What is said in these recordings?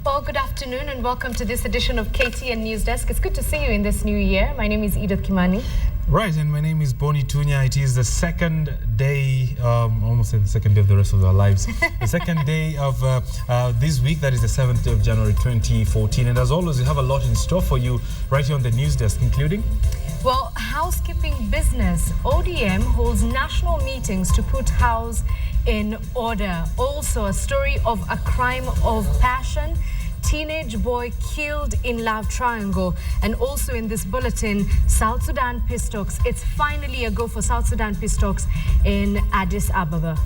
Well, good afternoon and welcome to this edition of KTN News Desk. It's good to see you in this new year. My name is Edith Kimani. Right, and my name is Boni Tunya. It is the second day, almost the second day of the rest of our lives. The second day of this week, that is the 7th day of January 2014. And as always, we have a lot in store for you right here on the News Desk, including... Well, housekeeping business. ODM holds national meetings to put house in order. Also, a story of a crime of passion. Teenage boy killed in love triangle. And also in this bulletin, South Sudan peace talks. It's finally a go for South Sudan peace talks in Addis Ababa.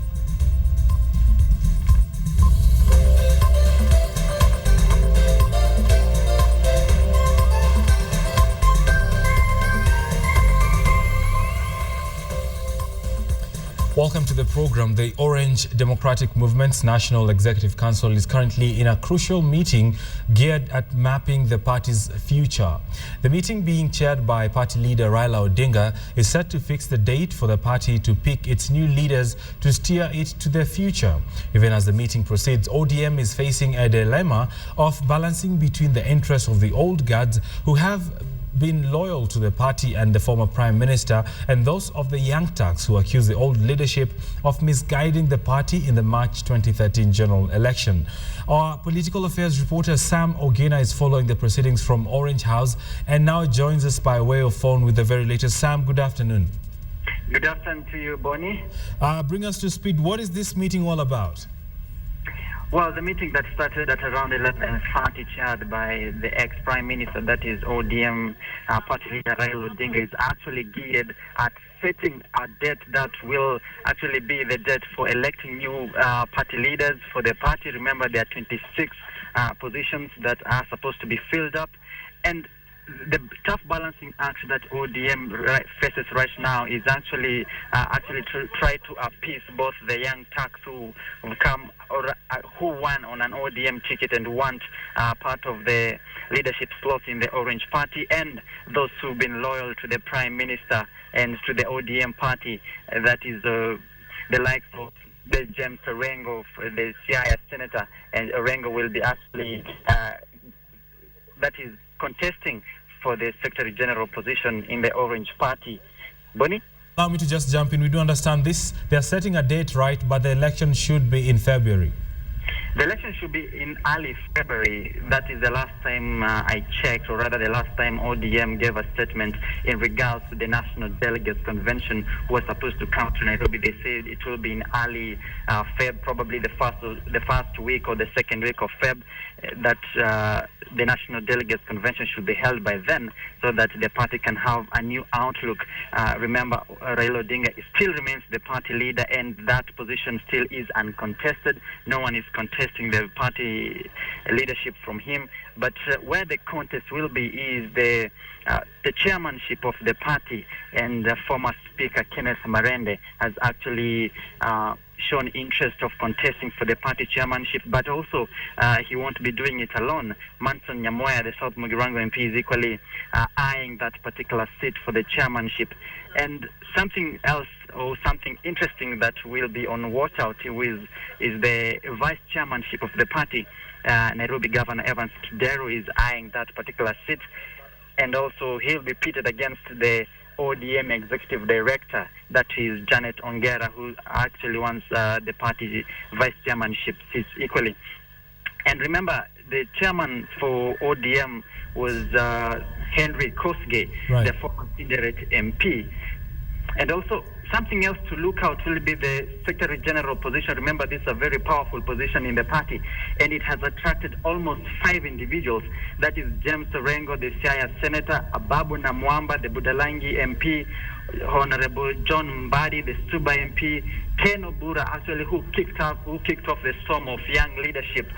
Welcome to the program. The Orange Democratic Movement's National Executive Council is currently in a crucial meeting geared at mapping the party's future. The meeting, being chaired by party leader Raila Odinga, is set to fix the date for the party to pick its new leaders to steer it to their future. Even as the meeting proceeds, ODM is facing a dilemma of balancing between the interests of the old guards who have been loyal to the party and the former Prime Minister, and those of the young turks who accuse the old leadership of misguiding the party in the March 2013 general election. Our political affairs reporter Sam Ogina is following the proceedings from Orange House and now joins us by way of phone with the very latest. Sam, good afternoon. Good afternoon to you, Bonnie. Bring us to speed. What is this meeting all about? Well, the meeting that started at around 11:30, chaired by the ex-Prime Minister, that is ODM party leader Raila Odinga, is actually geared at setting a date that will actually be the date for electing new party leaders for the party. Remember, there are 26 positions that are supposed to be filled up, and the tough balancing act that ODM faces right now is actually to try to appease both the young Turks who come or who won on an ODM ticket and want part of the leadership slot in the Orange Party, and those who've been loyal to the Prime Minister and to the ODM party, that is the likes of the James Orengo, the Siaya senator, and Orengo will be actually that is contesting for the Secretary General position in the Orange Party. Bonnie? Allow me to just jump in. We do understand this. They're setting a date, right? But the election should be in February. The election should be in early February. That is the last time I checked, or rather the last time ODM gave a statement in regards to the National Delegates Convention who was supposed to come to Nairobi. They said it will be in early Feb, probably the first week or the second week of Feb, that the National Delegates Convention should be held by then, so that the party can have a new outlook. Remember, Raila Odinga still remains the party leader, and that position still is uncontested. No one is contesting the party leadership from him. But where the contest will be is the chairmanship of the party, and former Speaker Kenneth Marende has actually shown interest of contesting for the party chairmanship, but also he won't be doing it alone. Manson Nyamoya, the South Mugirango MP, is equally eyeing that particular seat for the chairmanship. And something else, or something interesting that will be on watch out with, is the vice chairmanship of the party. Nairobi Governor Evans Kideru is eyeing that particular seat, and also he'll be pitted against the ODM executive director, that is Janet Ongera, who actually wants the party vice chairmanship seats equally. And remember, the chairman for ODM was Henry Kosgei, right, the former Tinderet MP. And also, something else to look out will be the Secretary General position. Remember, this is a very powerful position in the party, and it has attracted almost 5 individuals. That is James Orengo, the Siaya Senator, Ababu Namwamba, the Budalangi MP, Honorable John Mbadi, the Suba MP, Ken Obura, actually, who kicked off the storm of young leadership,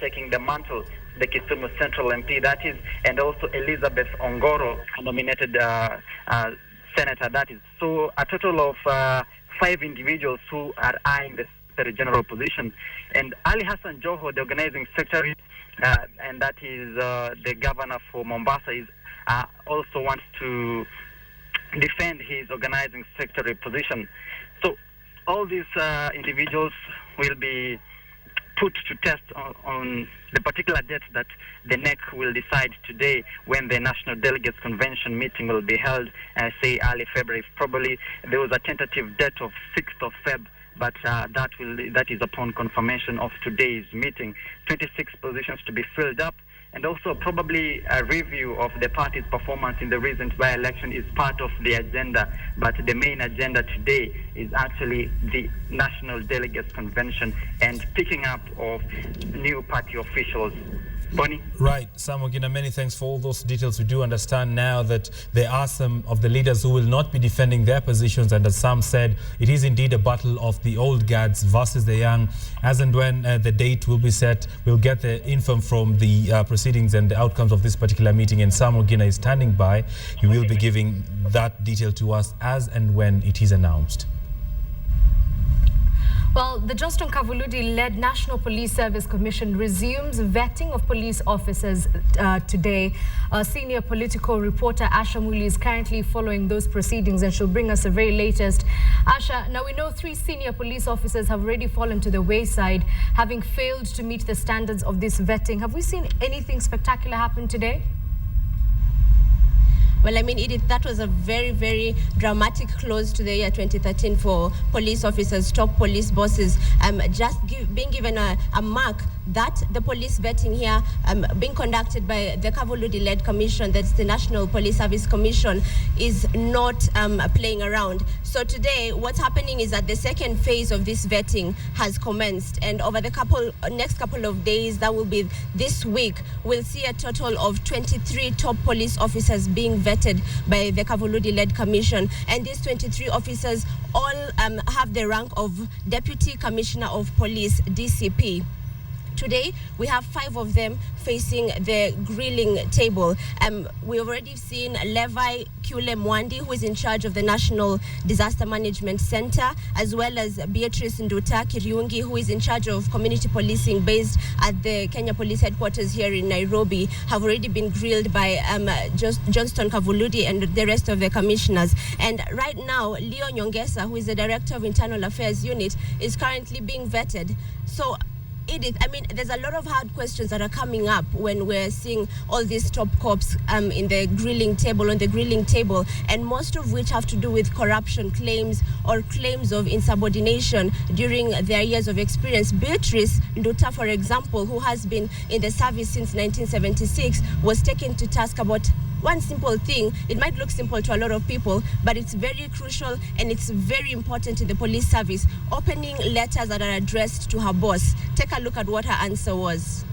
taking the mantle, the Kisumu Central MP, that is, and also Elizabeth Ongoro, nominated senator, that is. So a total of 5 individuals who are eyeing the Secretary General position. And Ali Hassan Joho, the organizing secretary, and that is the governor for Mombasa, is also wants to defend his organizing secretary position. So all these individuals will be put to test on the particular date that the NEC will decide today when the National Delegates Convention meeting will be held, say early February. Probably there was a tentative date of 6th of Feb, but that is upon confirmation of today's meeting. 26 positions to be filled up, and also probably a review of the party's performance in the recent by-election is part of the agenda, but the main agenda today is actually the National Delegates Convention and picking up of new party officials. Bonnie? Right, Sam Ogina, many thanks for all those details. We do understand now that there are some of the leaders who will not be defending their positions, and as Sam said, it is indeed a battle of the old guards versus the young. As and when the date will be set, we'll get the info from the proceedings and the outcomes of this particular meeting, and Sam Ogina is standing by. He will be giving that detail to us as and when it is announced. Well, the Johnston Kavuludi-led National Police Service Commission resumes vetting of police officers today. Senior political reporter Asha Muli is currently following those proceedings, and she'll bring us the very latest. Asha, now we know 3 senior police officers have already fallen to the wayside, having failed to meet the standards of this vetting. Have we seen anything spectacular happen today? Well, I mean, Edith, that was a very, very dramatic close to the year 2013 for police officers, top police bosses, being given a mark that the police vetting here being conducted by the Kavuludi-led commission, that's the National Police Service Commission, is not playing around. So today, what's happening is that the second phase of this vetting has commenced, and over the next couple of days, that will be this week, we'll see a total of 23 top police officers being vetted by the Kavuludi-led commission, and these 23 officers all have the rank of Deputy Commissioner of Police, DCP. Today, we have 5 of them facing the grilling table. We've already seen Levi Kule Mwandi, who is in charge of the National Disaster Management Center, as well as Beatrice Nduta Kiriungi, who is in charge of community policing based at the Kenya Police Headquarters here in Nairobi, have already been grilled by Johnston Kavuludi and the rest of the commissioners. And right now, Leo Nyongesa, who is the Director of Internal Affairs Unit, is currently being vetted. So, Edith, I mean, there's a lot of hard questions that are coming up when we're seeing all these top cops on the grilling table, and most of which have to do with corruption claims or claims of insubordination during their years of experience. Beatrice Nduta, for example, who has been in the service since 1976, was taken to task about one simple thing. It might look simple to a lot of people, but it's very crucial and it's very important in the police service. Opening letters that are addressed to her boss. Take a look at what her answer was.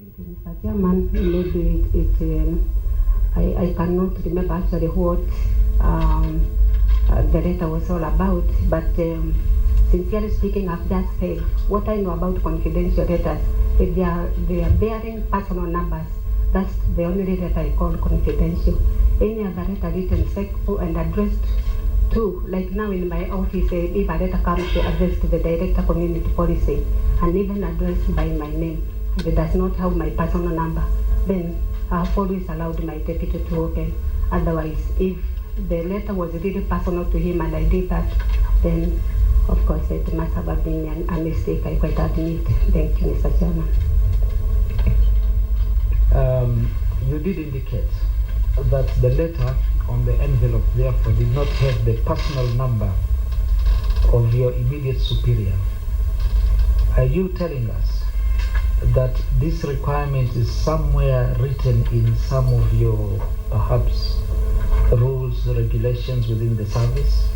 Mr. Chairman, maybe I cannot remember actually what the letter was all about, but sincerely speaking, I've just said what I know about confidential letters. If they are bearing personal numbers, that's the only letter I call confidential. Any other letter written faithful and addressed to, like now in my office, if a letter comes to address to the Director Community Policy and even addressed by my name, and it does not have my personal number, then I've always allowed my deputy to open. Otherwise, if the letter was really personal to him and I did that, then of course it must have been a mistake, I quite admit. Thank you, Mr. Chairman. You did indicate that the letter on the envelope therefore did not have the personal number of your immediate superior. Are you telling us that this requirement is somewhere written in some of your perhaps rules, regulations within the service,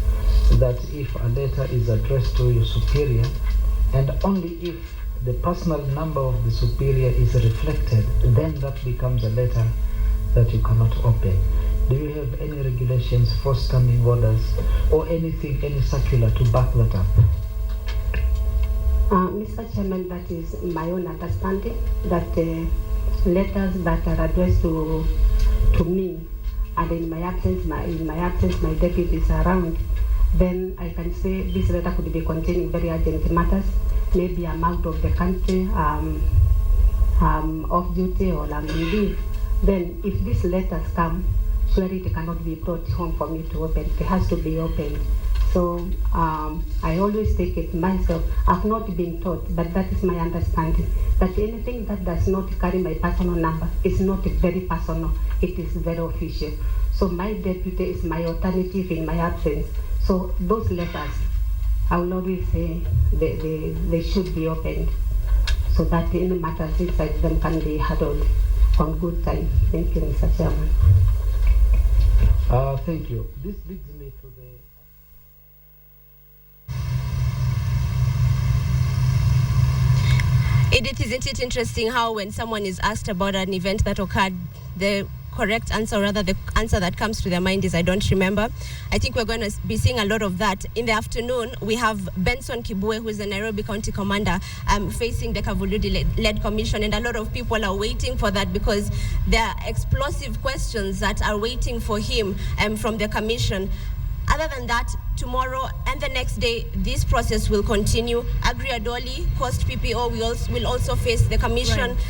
that if a letter is addressed to your superior and only if the personal number of the superior is reflected, then that becomes a letter that you cannot open? Do you have any regulations for standing orders or anything, any circular to back that up? Mr. Chairman, that is my own understanding, that letters that are addressed to me, and in my absence, my deputy is around, then I can say this letter could be containing very urgent matters. Maybe I'm out of the country, off duty, or I'm on leave. Then if these letters come, surely it cannot be brought home for me to open. It has to be opened So I always take it myself. I've not been taught, but that is my understanding, that anything that does not carry my personal number is not very personal, it is very official. So my deputy is my alternative in my absence. So those letters, I will always say they should be opened so that any matters inside them can be handled on good time. Thank you, Mr. Chairman. Thank you. This leads me to the... Edith, isn't it interesting how when someone is asked about an event that occurred, the correct answer, or rather the answer that comes to their mind is, I don't remember. I think we're going to be seeing a lot of that. In the afternoon, we have Benson Kibwe, who is the Nairobi County Commander, facing the Kavuludi-led commission, and a lot of people are waiting for that because there are explosive questions that are waiting for him from the commission. Other than that, tomorrow and the next day, this process will continue. Agri Adoli, Coast PPO, will also face the commission. Right.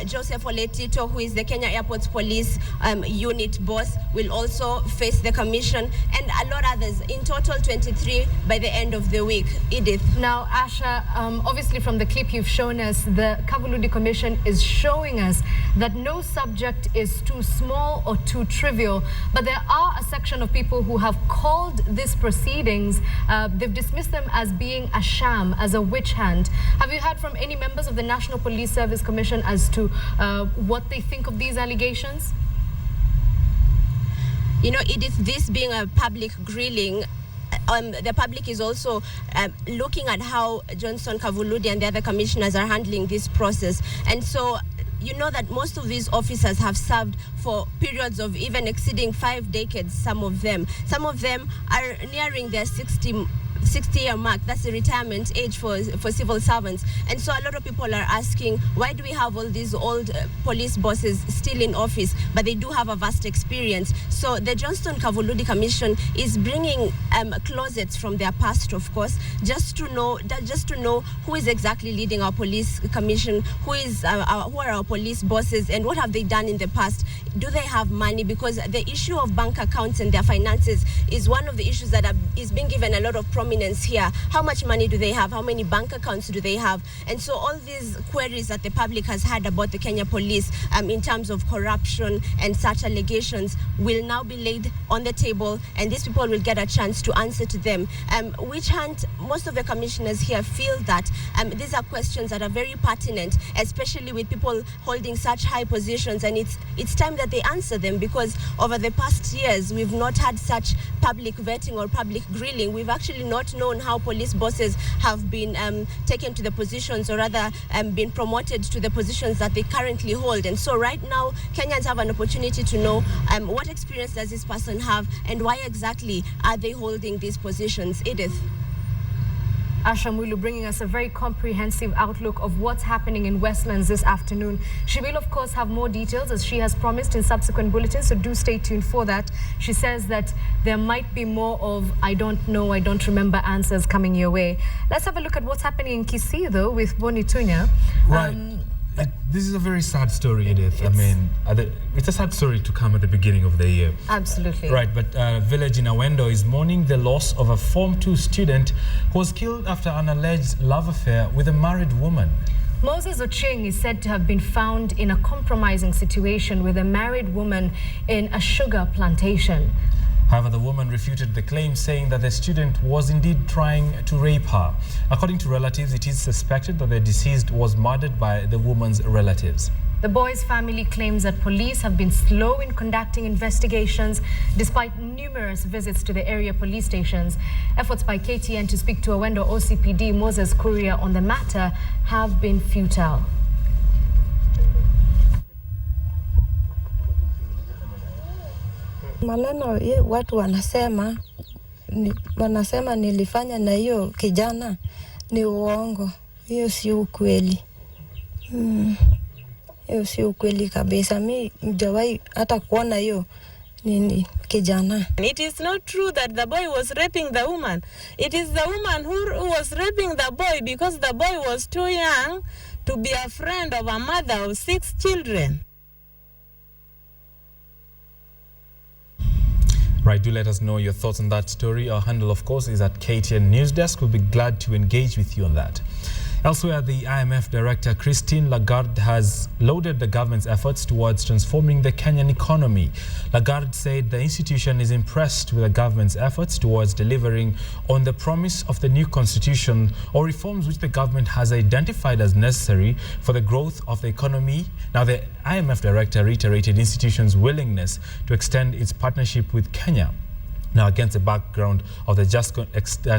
Joseph Oletito, who is the Kenya Airports Police unit boss, will also face the commission, and a lot others. In total, 23 by the end of the week. Edith. Now, Asha, obviously from the clip you've shown us, the Kavuludi Commission is showing us that no subject is too small or too trivial, but there are a section of people who have called these proceedings, they've dismissed them as being a sham, as a witch hunt. Have you heard from any members of the National Police Service Commission as to what they think of these allegations? You know, Edith, this being a public grilling, the public is also looking at how Johnson Kavuludi and the other commissioners are handling this process. And so, you know that most of these officers have served for periods of even exceeding 5 decades, some of them. Some of them are nearing their 60-year mark. That's the retirement age for civil servants. And so a lot of people are asking, why do we have all these old police bosses still in office, but they do have a vast experience? So the Johnston Kavuludi Commission is bringing closets from their past, of course, just to know who is exactly leading our police commission, who are our police bosses, and what have they done in the past. Do they have money? Because the issue of bank accounts and their finances is one of the issues that is being given a lot of prominence here. How much money do they have? How many bank accounts do they have? And so all these queries that the public has had about the Kenya police in terms of corruption and such allegations will now be laid on the table, and these people will get a chance to answer to them. Witch hunt, most of the commissioners here feel that these are questions that are very pertinent, especially with people holding such high positions, and it's time that they answer them, because over the past years we've not had such public vetting or public grilling. We've actually not known how police bosses have been taken to the positions, or rather been promoted to the positions that they currently hold. And so right now Kenyans have an opportunity to know what experience does this person have, and why exactly are they holding these positions. Edith. Asha Mwilu bringing us a very comprehensive outlook of what's happening in Westlands this afternoon. She will, of course, have more details, as she has promised, in subsequent bulletins, so do stay tuned for that. She says that there might be more of I don't know, I don't remember answers coming your way. Let's have a look at what's happening in Kisii, though, with Boni Tunya. Right. This is a very sad story, Edith. I mean, it's a sad story to come at the beginning of the year. Absolutely. Right, but village in Awendo is mourning the loss of a Form 2 student who was killed after an alleged love affair with a married woman. Moses Ocheng is said to have been found in a compromising situation with a married woman in a sugar plantation. However, the woman refuted the claim, saying that the student was indeed trying to rape her. According to relatives, it is suspected that the deceased was murdered by the woman's relatives. The boy's family claims that police have been slow in conducting investigations despite numerous visits to the area police stations. Efforts by KTN to speak to Awendo OCPD Moses Kuria on the matter have been futile. Maneno watu wanasema nilifanya na hiyo kijana ni uongo. Hiyo si ukweli. Hiyo si ukweli kabisa. Mimi mjawahi hata kuona hiyo nini kijana. It is not true that the boy was raping the woman. It is the woman who was raping the boy, because the boy was too young to be a friend of a mother of 6 children. Right, do let us know your thoughts on that story. Our handle, of course, is at KTN News Desk. We'll be glad to engage with you on that. Elsewhere, the IMF Director Christine Lagarde has lauded the government's efforts towards transforming the Kenyan economy. Lagarde said the institution is impressed with the government's efforts towards delivering on the promise of the new constitution or reforms which the government has identified as necessary for the growth of the economy. Now, the IMF Director reiterated the institution's willingness to extend its partnership with Kenya. Now, against the background of the just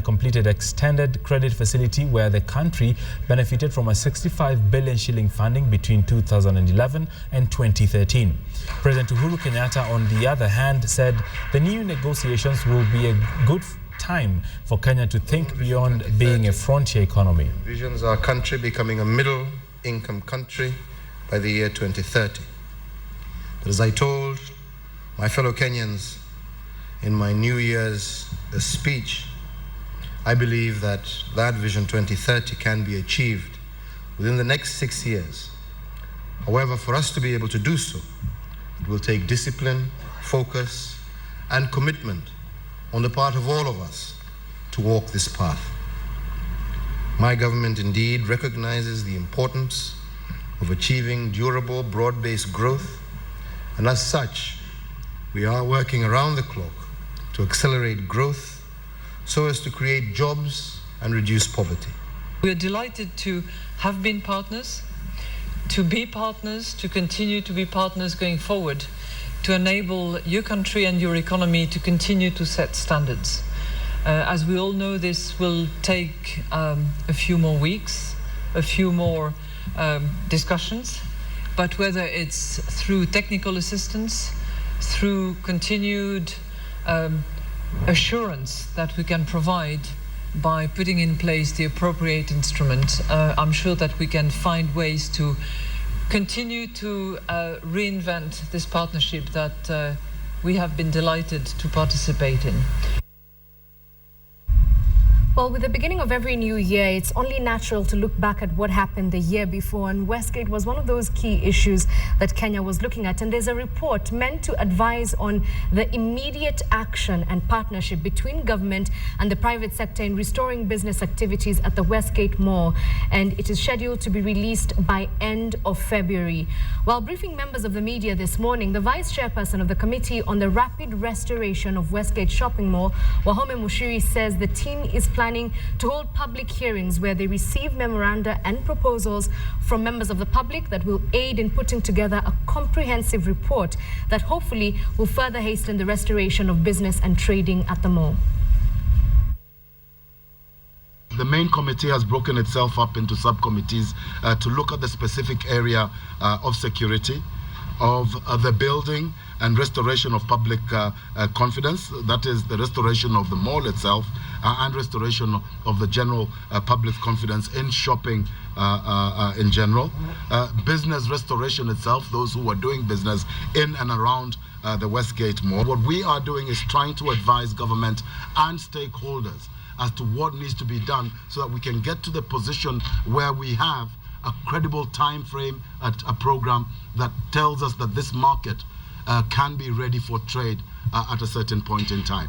completed extended credit facility where the country benefited from a 65 billion shilling funding between 2011 and 2013. President Uhuru Kenyatta, on the other hand, said the new negotiations will be a good time for Kenya to think beyond being a frontier economy. Visions our country becoming a middle-income country by the year 2030. But as I told my fellow Kenyans in my New Year's speech, I believe that Vision 2030 can be achieved within the next 6 years. However, for us to be able to do so, it will take discipline, focus, and commitment on the part of all of us to walk this path. My government indeed recognizes the importance of achieving durable, broad-based growth, and as such, we are working around the clock to accelerate growth so as to create jobs and reduce poverty. We are delighted to have been partners, to be partners, to continue to be partners going forward, to enable your country and your economy to continue to set standards. As we all know, this will take a few more weeks, a few more discussions, but whether it's through technical assistance, through continued assurance that we can provide by putting in place the appropriate instrument, I'm sure that we can find ways to continue to reinvent this partnership that we have been delighted to participate in. Well, with the beginning of every new year, it's only natural to look back at what happened the year before, and Westgate was one of those key issues that Kenya was looking at. And there's a report meant to advise on the immediate action and partnership between government and the private sector in restoring business activities at the Westgate Mall, and it is scheduled to be released by end of February. While briefing members of the media this morning, the vice chairperson of the Committee on the Rapid Restoration of Westgate Shopping Mall, Wahome Mushiri, says the team is planning to hold public hearings where they receive memoranda and proposals from members of the public that will aid in putting together a comprehensive report that hopefully will further hasten the restoration of business and trading at the mall. The main committee has broken itself up into subcommittees to look at the specific area of security, of the building and restoration of public confidence, that is the restoration of the mall itself, and restoration of the general public confidence in shopping in general. Business restoration itself, those who are doing business in and around the Westgate Mall. What we are doing is trying to advise government and stakeholders as to what needs to be done so that we can get to the position where we have a credible time frame, a program that tells us that this market can be ready for trade at a certain point in time.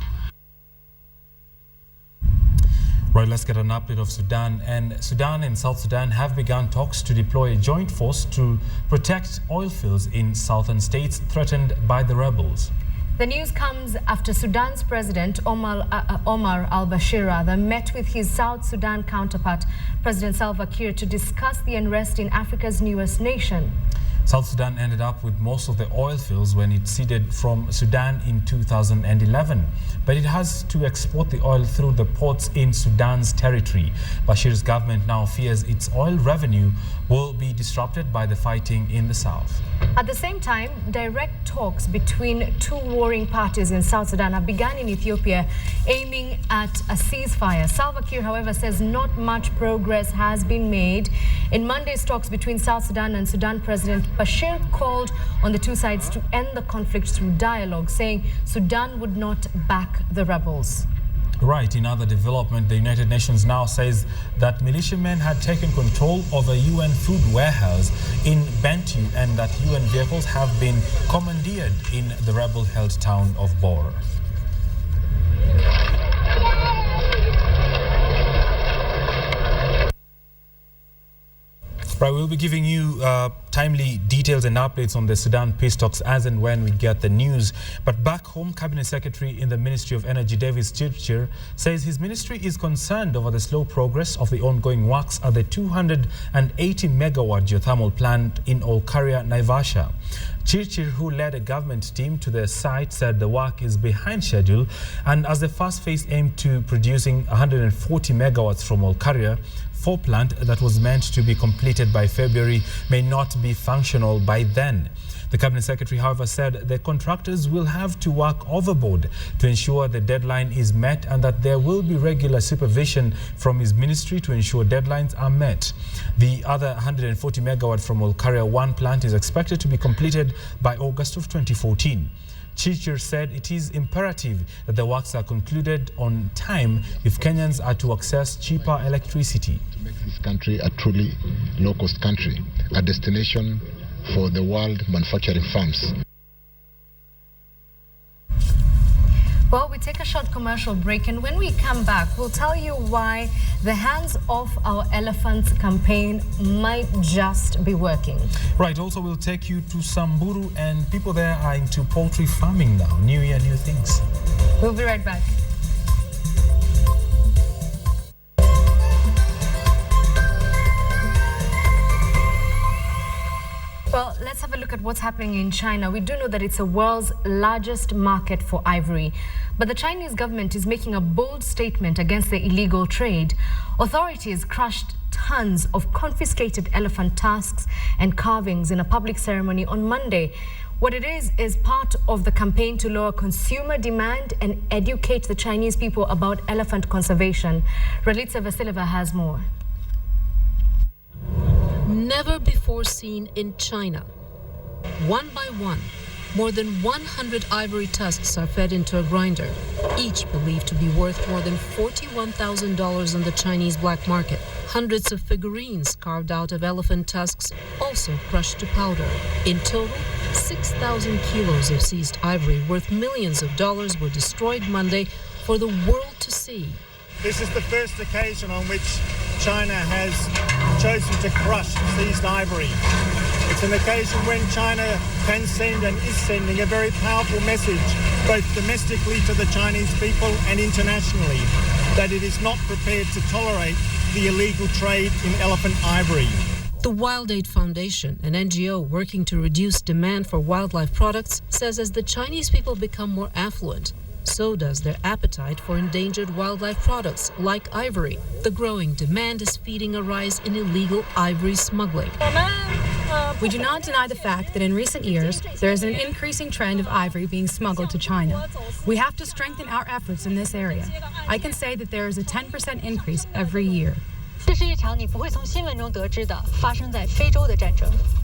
Right, let's get an update of Sudan. And Sudan and South Sudan have begun talks to deploy a joint force to protect oil fields in southern states threatened by the rebels. The news comes after Sudan's President Omar al-Bashir met with his South Sudan counterpart, President Salva Kiir, to discuss the unrest in Africa's newest nation. South Sudan ended up with most of the oil fields when it ceded from Sudan in 2011. But it has to export the oil through the ports in Sudan's territory. Bashir's government now fears its oil revenue will be disrupted by the fighting in the south. At the same time, direct talks between two warring parties in South Sudan have begun in Ethiopia, aiming at a ceasefire. Salva Kiir, however, says not much progress has been made. In Monday's talks between South Sudan and Sudan President Bashir called on the two sides to end the conflict through dialogue, saying Sudan would not back the rebels. Right, in other development, the United Nations now says that militiamen had taken control of a UN food warehouse in Bentiu and that UN vehicles have been commandeered in the rebel-held town of Bor. Right, we'll be giving you timely details and updates on the Sudan peace talks as and when we get the news. But back home, Cabinet Secretary in the Ministry of Energy, Davis Chirchir, says his ministry is concerned over the slow progress of the ongoing works at the 280-megawatt geothermal plant in Olkaria, Naivasha. Chirchir, who led a government team to the site, said the work is behind schedule, and as the first phase aimed to producing 140 megawatts from Olkaria, plant that was meant to be completed by February may not be functional by then. The Cabinet Secretary, however, said the contractors will have to work overboard to ensure the deadline is met and that there will be regular supervision from his ministry to ensure deadlines are met. The other 140 megawatt from Olkaria 1 plant is expected to be completed by August of 2014. Chirchir said it is imperative that the works are concluded on time if Kenyans are to access cheaper electricity. To make this country a truly low-cost country, a destination for the world manufacturing firms. Well, we take a short commercial break, and when we come back, we'll tell you why the Hands Off Our Elephants campaign might just be working. Right, also we'll take you to Samburu, and people there are into poultry farming now. New year, new things. We'll be right back. Well, let's have a look at what's happening in China. We do know that it's the world's largest market for ivory. But the Chinese government is making a bold statement against the illegal trade. Authorities crushed tons of confiscated elephant tusks and carvings in a public ceremony on Monday. What it is part of the campaign to lower consumer demand and educate the Chinese people about elephant conservation. Relitsa Vasileva has more. Never before seen in China. One by one, more than 100 ivory tusks are fed into a grinder, each believed to be worth more than $41,000 on the Chinese black market. Hundreds of figurines carved out of elephant tusks also crushed to powder. In total, 6,000 kilos of seized ivory worth millions of dollars were destroyed Monday for the world to see. This is the first occasion on which China has chosen to crush seized ivory. It's an occasion when China can send and is sending a very powerful message, both domestically to the Chinese people and internationally, that it is not prepared to tolerate the illegal trade in elephant ivory. The Wild Aid Foundation, an NGO working to reduce demand for wildlife products, says as the Chinese people become more affluent, so does their appetite for endangered wildlife products like ivory. The growing demand is feeding a rise in illegal ivory smuggling. We do not deny the fact that in recent years, there is an increasing trend of ivory being smuggled to China. We have to strengthen our efforts in this area. I can say that there is a 10% increase every year.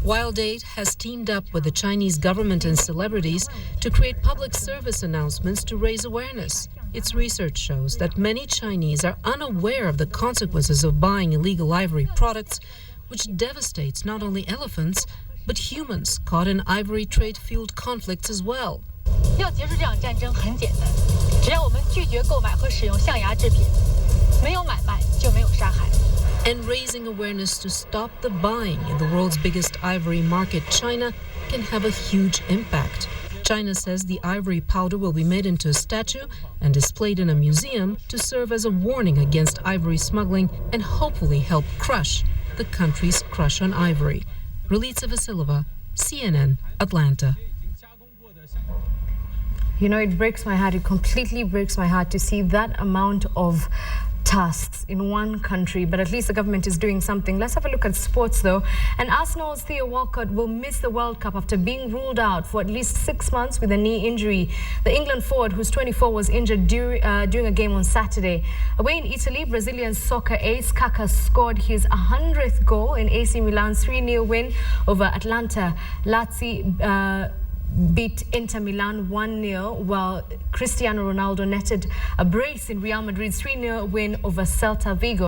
Wild Aid has teamed up with the Chinese government and celebrities to create public service announcements to raise awareness. Its research shows that many Chinese are unaware of the consequences of buying illegal ivory products, which devastates not only elephants, but humans caught in ivory trade-fueled conflicts as well. And raising awareness to stop the buying in the world's biggest ivory market, China, can have a huge impact. China says the ivory powder will be made into a statue and displayed in a museum to serve as a warning against ivory smuggling and hopefully help crush the country's crush on ivory. Relitsa Vasileva, CNN, Atlanta. You know, it breaks my heart. It completely breaks my heart to see that amount of tasks in one country, but at least the government is doing something. Let's have a look at sports though. And Arsenal's Theo Walcott will miss the World Cup after being ruled out for at least 6 months with a knee injury. The England forward, who's 24, was injured during a game on Saturday. Away in Italy, Brazilian soccer ace Kaká scored his 100th goal in AC Milan's 3-0 win over Atlanta. Lazio beat Inter Milan 1-0, while Cristiano Ronaldo netted a brace in Real Madrid's 3-0 win over Celta Vigo.